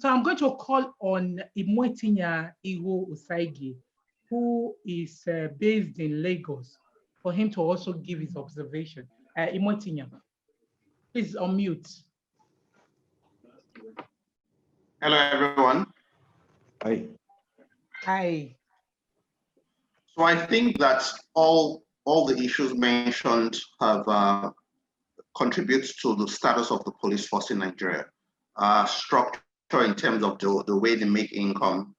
So I'm going to call on Imuetinyan Igho Osagie, who is based in Lagos, for him to also give his observation. Imuetinyan, please unmute. Hello, everyone. Hi. Hi. So I think that all the issues mentioned have contributed to the status of the police force in Nigeria. Structure in terms of the way they make income,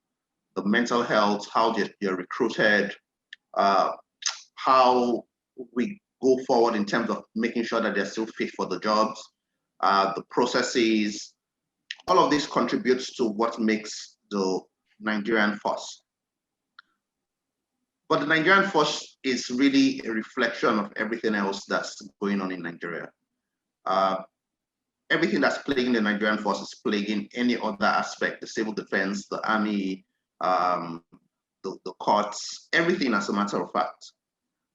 the mental health, how they're recruited, how we go forward in terms of making sure that they're still fit for the jobs, the processes, all of this contributes to what makes the Nigerian force. But the Nigerian force is really a reflection of everything else that's going on in Nigeria. Everything that's plaguing the Nigerian force is plaguing any other aspect, the civil defense, the army, the courts, everything as a matter of fact.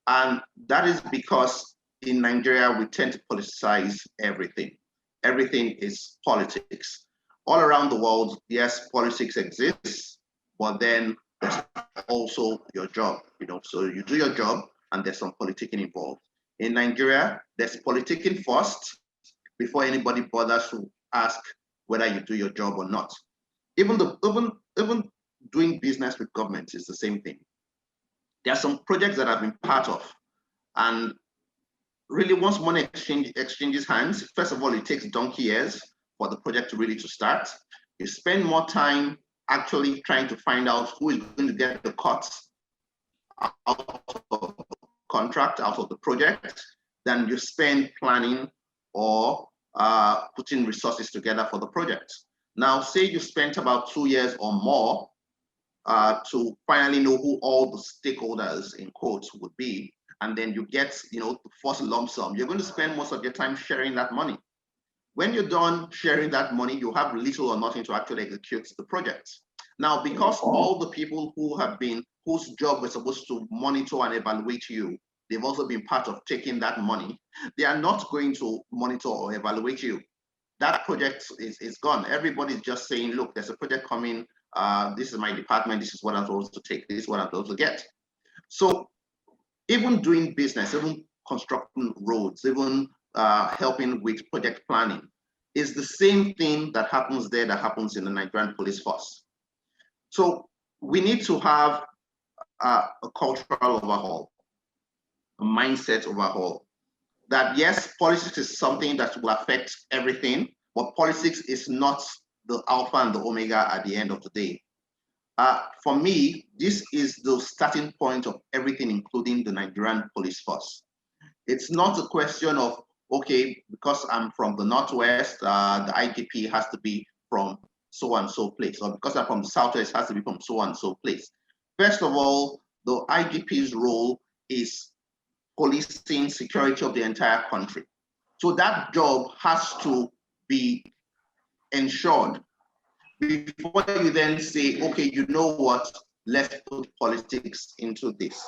And that is because in Nigeria, we tend to politicize everything. Everything is politics. All around the world, yes, politics exists, but then there's also your job, so you do your job and there's some politicking involved. In Nigeria, there's politicking first before anybody bothers to ask whether you do your job or not. Even doing business with government is the same thing. There are some projects that I've been part of, and really once money exchanges hands, first of all, it takes donkey years for the project to really start. You spend more time actually trying to find out who is going to get the cuts out of the contract, out of the project, than you spend planning or putting resources together for the project. Now, say you spent about 2 years or more to finally know who all the stakeholders in quotes would be, and then you get the first lump sum. You're going to spend most of your time sharing that money. When you're done sharing that money, you have little or nothing to actually execute the project. Now, because all the people whose job was supposed to monitor and evaluate you, they've also been part of taking that money, they are not going to monitor or evaluate you. That project is gone. Everybody's just saying, look, there's a project coming. This is my department. This is what I'm supposed to take. This is what I'm supposed to get. So even doing business, even constructing roads, even helping with project planning is the same thing that happens there that happens in the Nigerian police force. So we need to have a cultural overhaul, a mindset overhaul. That yes, politics is something that will affect everything, but politics is not the alpha and the omega at the end of the day. For me, this is the starting point of everything, including the Nigerian police force. It's not a question of, okay, because I'm from the Northwest, the IGP has to be from so and so place, or because I'm from the Southwest, it has to be from so and so place. First of all, the IGP's role is policing security of the entire country. So that job has to be ensured before you then say, okay, you know what, let's put politics into this.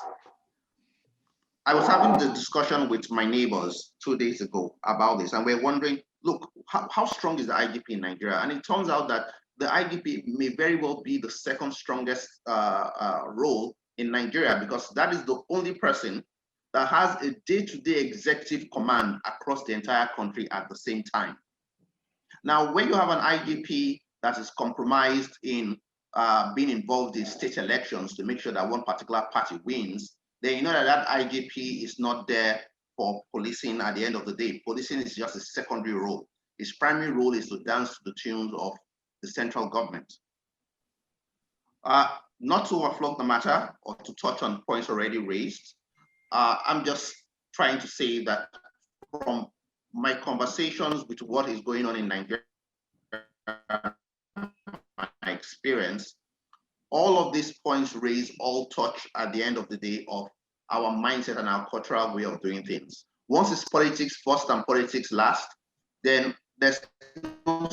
I was having the discussion with my neighbors 2 days ago about this, and we're wondering, look, how strong is the IGP in Nigeria? And it turns out that the IGP may very well be the second strongest role in Nigeria, because that is the only person that has a day-to-day executive command across the entire country at the same time. Now, when you have an IGP that is compromised in being involved in state elections to make sure that one particular party wins, then you know that IGP is not there for policing at the end of the day. Policing is just a secondary role. His primary role is to dance to the tunes of the central government. Not to overflow the matter or to touch on points already raised, I'm just trying to say that from my conversations with what is going on in Nigeria, my experience, all of these points raised all touch at the end of the day of our mindset and our cultural way of doing things. Once it's politics first and politics last, then there's no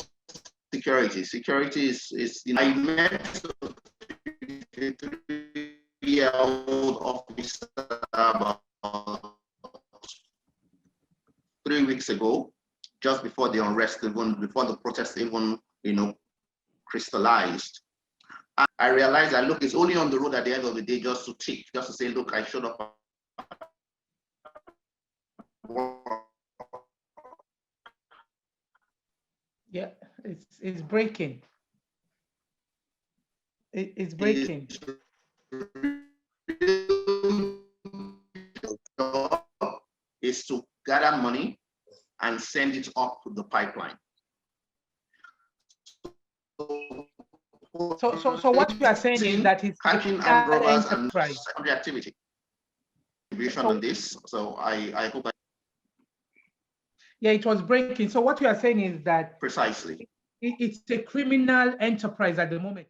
security. Security is I met a 3-year-old officer about 3 weeks ago, just before the unrest, even before the protest even, crystallized. And I realized that, look, it's only on the road at the end of the day just to tick, just to say, look, I showed up. Yeah, it's breaking. It's breaking. Is to gather money and send it up the pipeline. So what you are saying is that it's catching armed robbers and enterprise. secondary activity. On this, so I hope. Yeah, it was breaking. So what you are saying is that precisely it's a criminal enterprise at the moment.